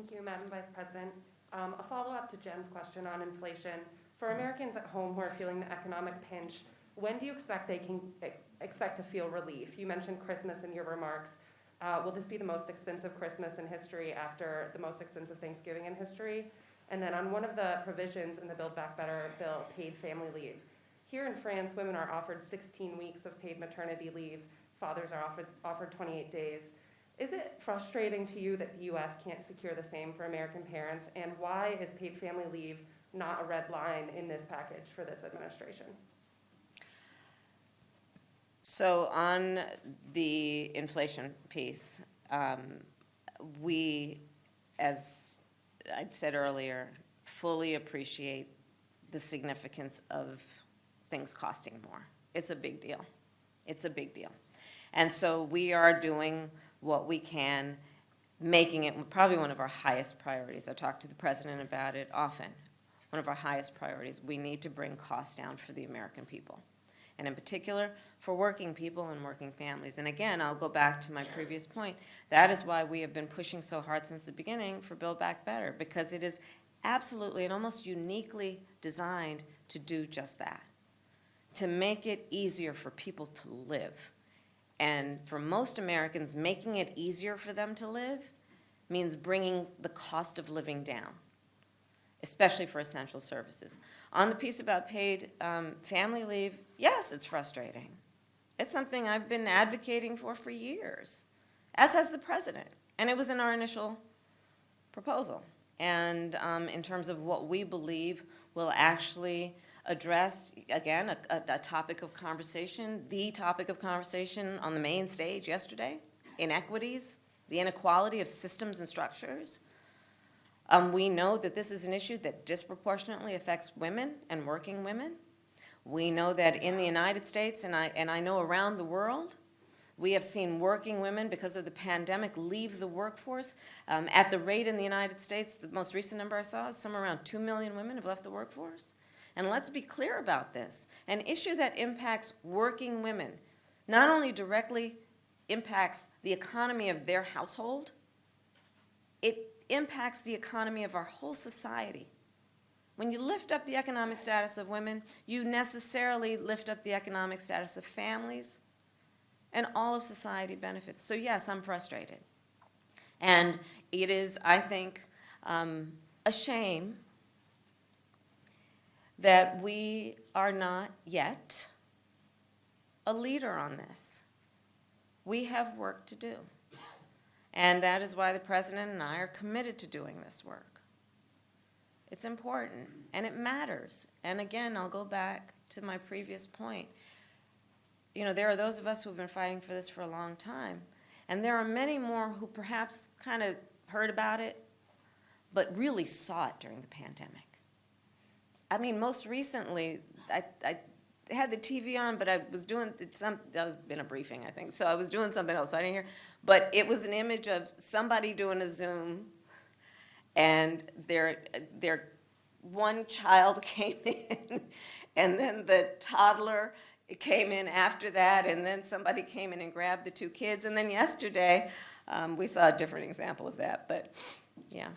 Thank you, Madam Vice President. A follow-up to Jen's question on inflation. For Americans at home who are feeling the economic pinch, when do you expect they can expect to feel relief? You mentioned Christmas in your remarks. Will this be the most expensive Christmas in history after the most expensive Thanksgiving in history? And then on one of the provisions in the Build Back Better bill, paid family leave. Here in France, women are offered 16 weeks of paid maternity leave. Fathers are offered 28 days. Is it frustrating to you that the U.S. can't secure the same for American parents? And why is paid family leave not a red line in this package for this administration? So on the inflation piece, we, as I said earlier, fully appreciate the significance of things costing more. It's a big deal. It's a big deal. And so we are doing what we can, making it probably one of our highest priorities. I talk to the president about it often. One of our highest priorities. We need to bring costs down for the American people, and in particular for working people and working families. And again, I'll go back to my previous point. That is why we have been pushing so hard since the beginning for Build Back Better, because it is absolutely and almost uniquely designed to do just that, to make it easier for people to live. And for most Americans, making it easier for them to live means bringing the cost of living down, especially for essential services. On the piece about paid family leave, yes, it's frustrating. It's something I've been advocating for years, as has the president. And it was in our initial proposal. And in terms of what we believe will actually address, again, a topic of conversation, the topic of conversation on the main stage yesterday, inequities, the inequality of systems and structures. We know that this is an issue that disproportionately affects women and working women. We know that in the United States, and I know around the world, we have seen working women, because of the pandemic, leave the workforce. At the rate in the United States, the most recent number I saw is somewhere around 2 million women have left the workforce. And let's be clear about this. An issue that impacts working women not only directly impacts the economy of their household, it impacts the economy of our whole society. When you lift up the economic status of women, you necessarily lift up the economic status of families, and all of society benefits. So yes, I'm frustrated. And it is, I think, a shame that we are not yet a leader on this. We have work to do. And that is why the president and I are committed to doing this work. It's important, and it matters. And again, I'll go back to my previous point. You know, there are those of us who have been fighting for this for a long time, and there are many more who perhaps kind of heard about it, but really saw it during the pandemic. I mean, most recently, I had the TV on, but I was doing that was in a briefing, I think. So I was doing something else, so I didn't hear. But it was an image of somebody doing a Zoom, and their one child came in, and then the toddler came in after that, and then somebody came in and grabbed the two kids. And then yesterday, we saw a different example of that. But yeah.